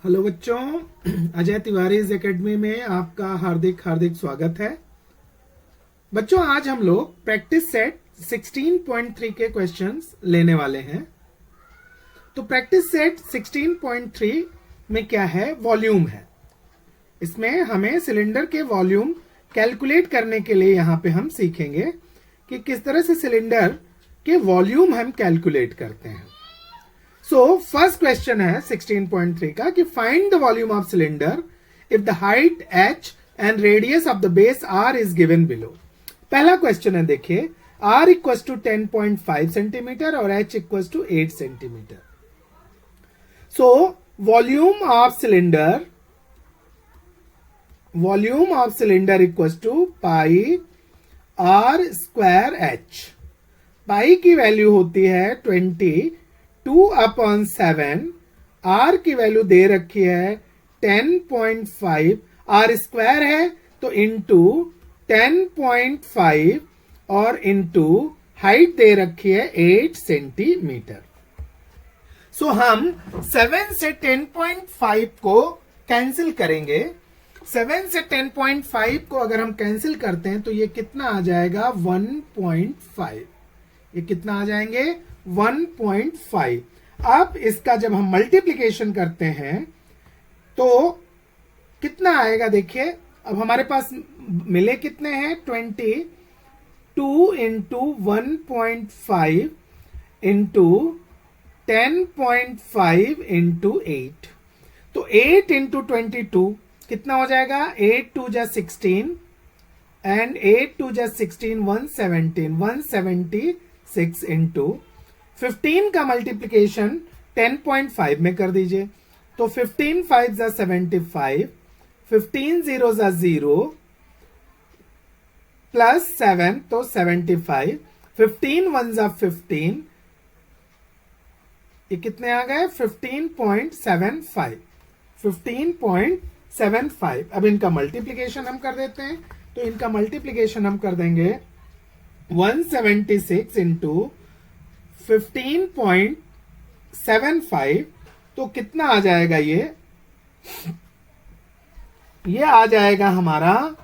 Hello बच्चों, Ajay Tiwari academy में आपका हार्दिक हार्दिक स्वागत है। बच्चों, आज हम लोग प्रैक्टिस सेट 16.3 के क्वेश्चंस लेने वाले हैं। तो प्रैक्टिस सेट 16.3 में क्या है? वॉल्यूम है। इसमें हमें सिलेंडर के वॉल्यूम कैलकुलेट करने के लिए यहां पे हम सीखेंगे कि किस तरह से सिलेंडर के वॉल्यूम हम कैलकुलेट करते हैं। सो फर्स्ट क्वेश्चन है 16.3 का कि find the volume of cylinder if the height h and radius of the base r is given below. पहला क्वेश्चन है, देखिए r इक्वल टू 10.5 सेंटीमीटर और h equal to 8 centimetre. So volume of cylinder equal to pi r square h। Pi की value होती है 22/7, r की value दे रखी है 10.5, r स्क्वायर है तो इंटू 10.5 और इंटू हाइट दे रखी है 8 सेंटीमीटर। सो हम 7 से 10.5 को कैंसिल करेंगे। 7 से 10.5 को अगर हम कैंसिल करते हैं तो ये कितना आ जाएगा? 1.5। ये कितना आ जाएंगे? 1.5। अब इसका जब हम मल्टीप्लीकेशन करते हैं तो कितना आएगा? देखिए, अब हमारे पास मिले कितने हैं? 22 इंटू 1.5 इंटू 10.5 इंटू 8। तो 8 इंटू 22 कितना हो जाएगा? 8 2 जा 16 एंड 8 2 जा 16 176 इंटू 15 का मल्टीप्लीकेशन 10.5 में कर दीजिए। तो 15 5 जा 75, 15 0 जा 0 प्लस 7 तो 75, 15 1 जा 15, ये कितने आ गए? 15.75। 15.75। अब इनका मल्टीप्लीकेशन हम कर देते हैं। तो इनका मल्टीप्लीकेशन हम कर देंगे 176 इंटू 15.75। तो कितना आ जाएगा? ये आ जाएगा हमारा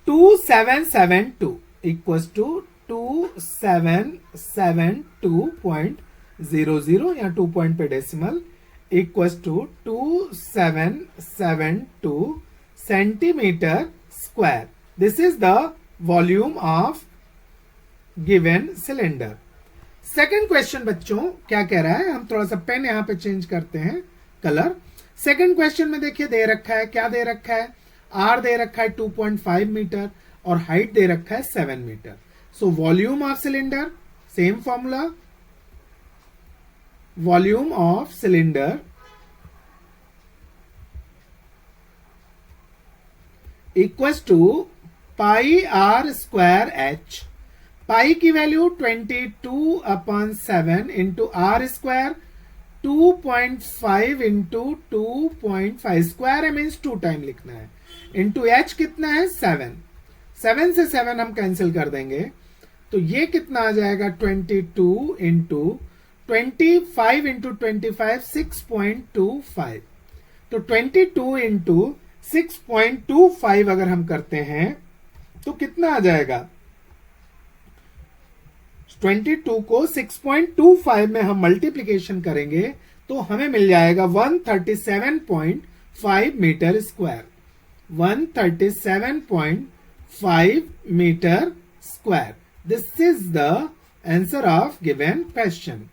2772 इक्वल टू 2772.00 या 2 पॉइंट पे decimal equal to 2772 centimetre square. This is the volume of given cylinder. Second question बच्चों क्या कह रहा है? हम थोड़ा सा पेन यहां पे चेंज करते हैं कलर। सेकंड क्वेश्चन में देखिए दे रखा है, क्या दे रखा है? आर दे रखा है 2.5 मीटर और हाइट दे रखा है 7 metre. So volume of cylinder, same formula, volume of cylinder equals to pi r square h. Pi की value 22/7 into r square 2.5 into 2.5। Square है मीन्स 2 टाइम लिखना है। इंटू एच कितना है? 7। 7 से 7 हम कैंसिल कर देंगे तो ये कितना आ जाएगा? 22 इंटू 25 इंटू 25 6.25। तो 22 इंटू 6.25 अगर हम करते हैं तो कितना आ जाएगा? 22 को 6.25 में हम मल्टीप्लीकेशन करेंगे तो हमें मिल जाएगा 137.5 metre square. 137.5 metre square. This is the answer of given question.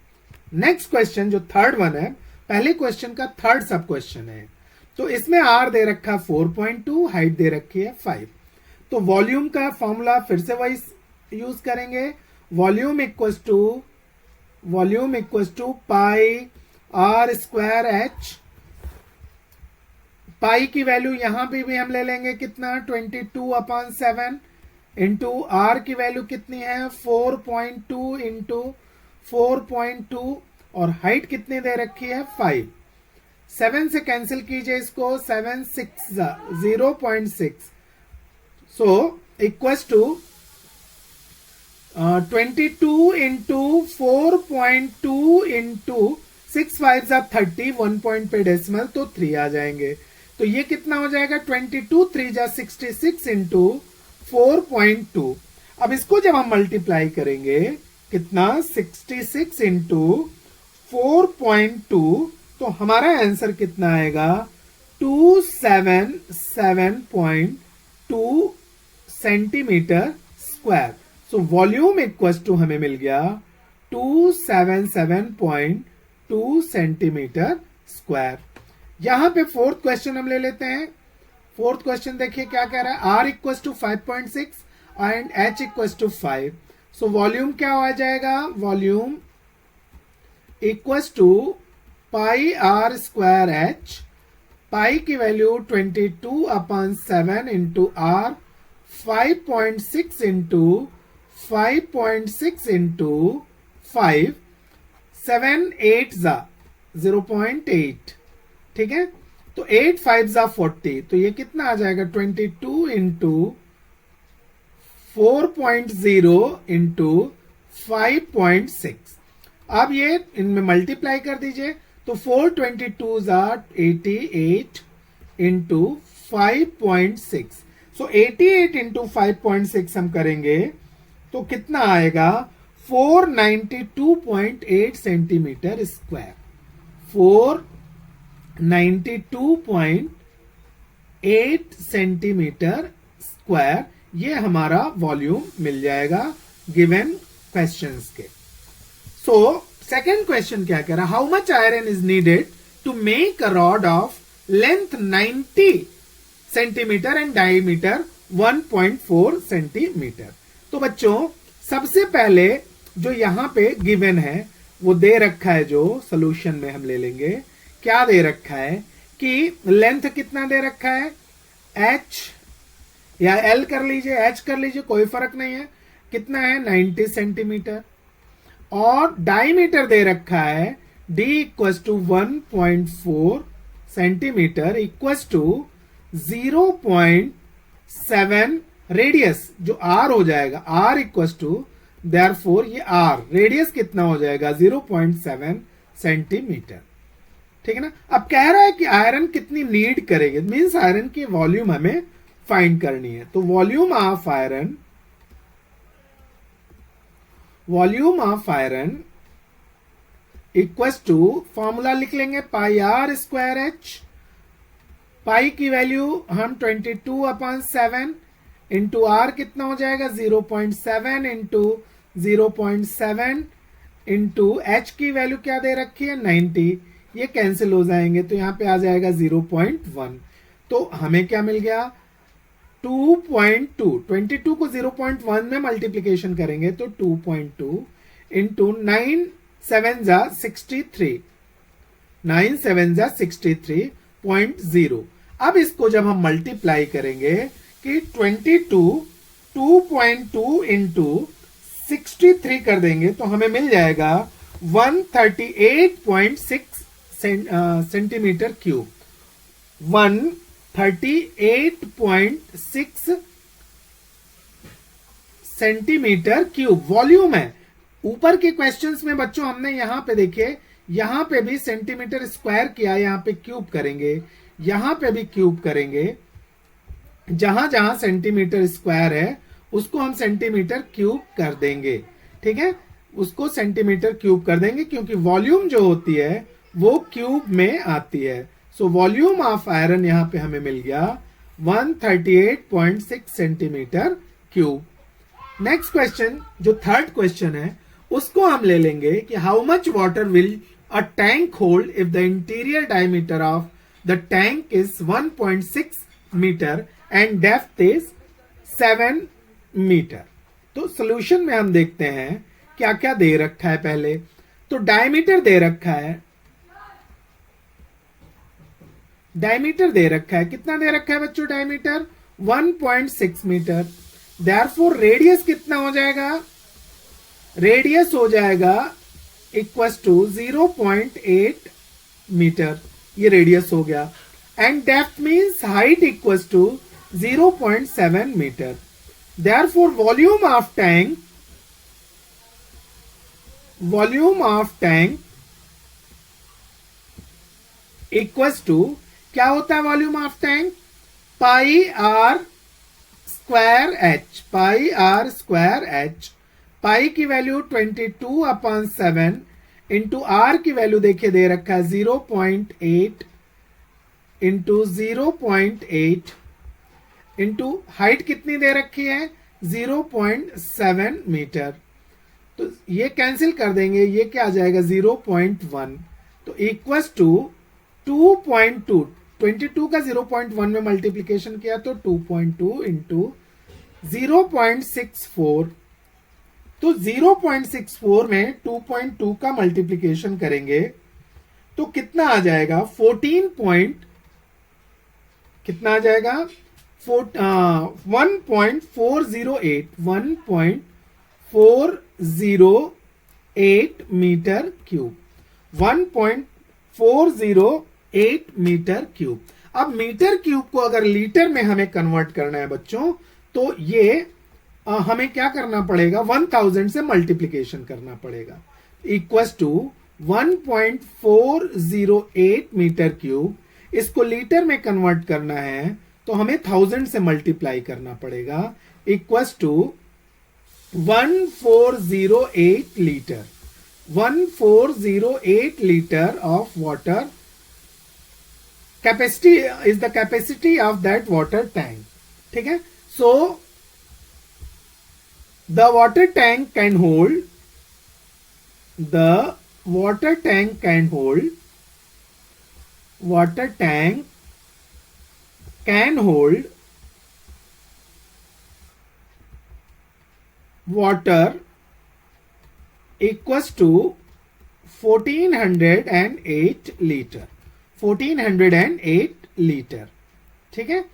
Next question जो थर्ड वन है, पहले क्वेश्चन का थर्ड सब क्वेश्चन है। तो इसमें आर दे रखा 4.2, हाइट दे रखी है 5। तो वॉल्यूम का फॉर्मूला फिर से वही यूज करेंगे। Volume equals to pi r square h. Pi की वैल्यू यहां पे भी हम ले लेंगे कितना? 22/7 इंटू आर की वैल्यू कितनी है? 4.2 इंटू 4.2 और हाइट कितनी दे रखी है? 5। 7 से कैंसिल कीजिए इसको, 7 6 0.6। So equals to 22 into 4.2 into 6 5 जा 30, 1 पॉइंट पे डेसिमल तो 3 आ जाएंगे। तो ये कितना हो जाएगा 22 3 जा 66 इंटू 4.2। अब इसको जब हम मल्टीप्लाई करेंगे कितना 66 इंटू 4.2 तो हमारा आंसर कितना आएगा 277.2 centimetre square. So volume equals to हमें मिल गया 277.2 सेंटीमीटर स्क्वायर। यहां पे फोर्थ क्वेश्चन हम ले लेते हैं। फोर्थ क्वेश्चन देखिए क्या कह रहा है, R equals to 5.6 and H equals to 5। So volume क्या हो जाएगा, volume equals to pi r square h, pi की value 22/7 into r, 5.6 into 5.6 into 5, 7 8 जा 0.8, ठीक है। तो 8 5 जा 40, तो ये कितना आ जाएगा 22 इंटू 4.0 इंटू 5.6। अब ये इनमें मल्टीप्लाई कर दीजिए तो 422 जा 88 इंटू 5.6। सो 88 इंटू 5.6 हम करेंगे तो कितना आएगा 492.8 सेंटीमीटर स्क्वायर। 492.8 सेंटीमीटर स्क्वायर ये हमारा वॉल्यूम मिल जाएगा गिवन क्वेश्चंस के। सो सेकेंड क्वेश्चन क्या कह रहा है, how much iron is needed to make a rod of length 90 centimetre and diameter 1.4 centimetre. तो बच्चों सबसे पहले जो यहां पे गिवन है वो दे रखा है, जो सोल्यूशन में हम ले लेंगे क्या दे रखा है कि लेंथ कितना दे रखा है h या l कर लीजिए h कर लीजिए कोई फर्क नहीं है, कितना है 90 सेंटीमीटर, और डायमीटर दे रखा है d equals to 1.4 centimetre equals to 0.7 radius जो r हो जाएगा, r इक्वल्स टू देयरफॉर ये r रेडियस कितना हो जाएगा 0.7 सेंटीमीटर, ठीक है ना। अब कह रहा है कि आयरन कितनी नीड करेगी, मींस आयरन की वॉल्यूम हमें फाइंड करनी है। तो volume of iron equals to formula लिख लेंगे pi r square h, pi की वैल्यू हम 22/7 इंटू आर कितना हो जाएगा 0.7 इंटू 0.7 इंटू एच की वैल्यू क्या दे रखी है 90, ये कैंसिल हो जाएंगे तो यहां पे आ जाएगा 0.1। तो हमें क्या मिल गया 2.2, 22 को 0.1 में मल्टीप्लीकेशन करेंगे तो 2.2 इंटू 9 7 जा 63, 9 7 जा 63.0। अब इसको जब हम मल्टीप्लाई करेंगे कि 2.2 इंटू 63 कर देंगे तो हमें मिल जाएगा 138.6 centimetre cube, 138.6 centimetre cube volume है। ऊपर के क्वेश्चंस में बच्चों हमने यहां पे देखिए, यहां पे भी सेंटीमीटर स्क्वायर किया, यहां पे क्यूब करेंगे, यहां पे भी क्यूब करेंगे, जहां जहां सेंटीमीटर स्क्वायर है उसको हम सेंटीमीटर क्यूब कर देंगे, ठीक है, उसको सेंटीमीटर क्यूब कर देंगे क्योंकि वॉल्यूम जो होती है वो क्यूब में आती है। सो वॉल्यूम ऑफ आयरन यहां पे हमें मिल गया 138.6 सेंटीमीटर क्यूब। नेक्स्ट क्वेश्चन जो थर्ड क्वेश्चन है उसको हम ले लेंगे कि how much water will a tank hold if the interior diameter of the tank is 1.6 metre and depth is 7 metre. तो सोल्यूशन में हम देखते हैं क्या क्या दे रखा है। पहले तो डायमीटर दे रखा है, डायमीटर दे रखा है, कितना दे रखा है बच्चों डायमीटर 1.6 मीटर। देयरफॉर रेडियस कितना हो जाएगा, रेडियस हो जाएगा इक्वल्स टू 0.8 मीटर, ये रेडियस हो गया, and depth means height equals to 0.7 metre. Therefore volume of tank equals to क्या होता है volume of tank, pi r square h, pi r square h. Pi की वैल्यू 22/7 इंटू आर की value देखिए दे रखा है 0.8 इंटू 0.8 इंटू हाइट कितनी दे रखी है 0.7 मीटर। तो ये कैंसिल कर देंगे, ये क्या आ जाएगा 0.1। तो इक्वल्स टू 2.2, 22 का 0.1 में मल्टीप्लीकेशन किया तो 2.2 इंटू 0.64। तो 0.64 में 2.2 का मल्टीप्लीकेशन करेंगे तो कितना आ जाएगा 14 कितना आ जाएगा 1.408 मीटर क्यूब, 1.408 मीटर क्यूब। अब मीटर क्यूब को अगर लीटर में हमें कन्वर्ट करना है बच्चों, तो ये हमें क्या करना पड़ेगा 1000 से मल्टीप्लीकेशन करना पड़ेगा। Equals to 1.408 metre cube. इसको लीटर में कन्वर्ट करना है तो हमें 1000 से मल्टीप्लाई करना पड़ेगा। Equals to 1408 litre, 1408 litre of water capacity is the capacity of that water tank. ठीक है, so the water tank can hold, the water tank can hold, water tank can hold water equals to 1408 liter, 1408 liter। ठीक है,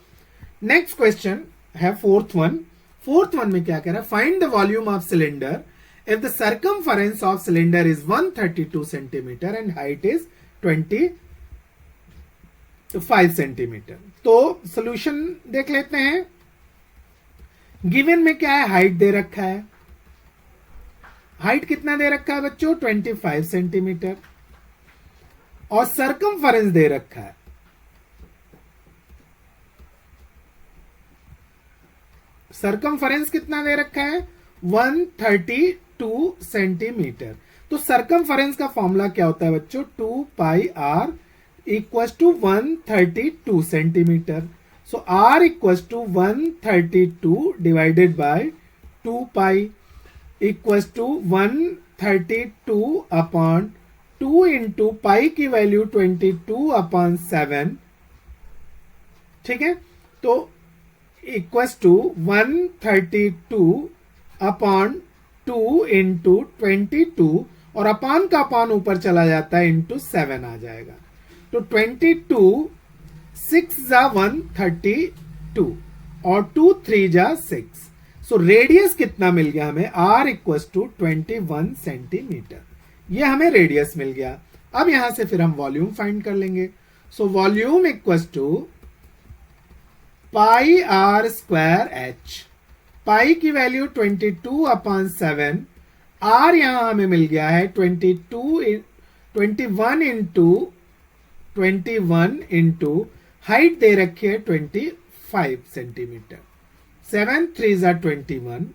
next question है fourth one. Fourth one में क्या कह रहा है, find the volume of cylinder if the circumference of cylinder is 132 centimeter and height is 25 centimeter। तो solution देख लेते हैं। गिवन में क्या है, हाइट दे रखा है, हाइट कितना दे रखा है बच्चों 25 सेंटीमीटर, और सरकमफरेंस दे रखा है सरकमफरेंस कितना दे रखा है 132 सेंटीमीटर। तो सरकमफरेंस का फॉर्मूला क्या होता है बच्चों 2 pi r equals to 132 centimetre. So r equals to 132 divided by 2 pi equals to 132 upon 2 into pi की वैल्यू 22/7। ठीक है, तो इक्वल्स टू 132 अपॉन 2 इंटू 22, और अपान का अपान ऊपर चला जाता है इंटू 7 आ जाएगा। तो 22 6 जा 132 और 2 3 जा 6। सो रेडियस कितना मिल गया हमें, आर इक्वल्स टू 21 सेंटीमीटर। ये हमें रेडियस मिल गया। अब यहां से फिर हम वॉल्यूम फाइंड कर लेंगे। So volume equals to pi r square h, pi की वैल्यू 22/7, आर यहां हमें मिल गया है 21 इंटू हाइट दे रखी है 25 सेंटीमीटर। 7 3 जा 21,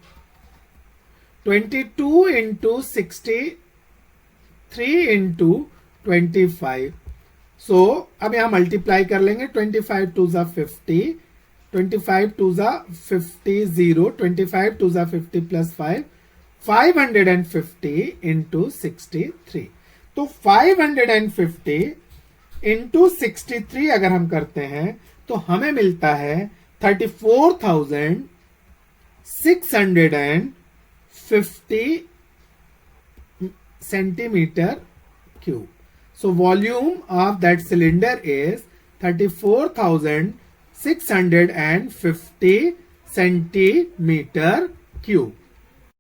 22 इंटू 63 इंटू 25। सो अब यहां मल्टीप्लाई कर लेंगे, 25 2 जा 50, 25 2 जा 50 0, 25 2 जा 50 प्लस 5 550 इंटू 63। तो 550 इंटू 63 अगर हम करते हैं तो हमें मिलता है 34,650 centimetre cube. So volume of that cylinder is 34,650 centimetre cube.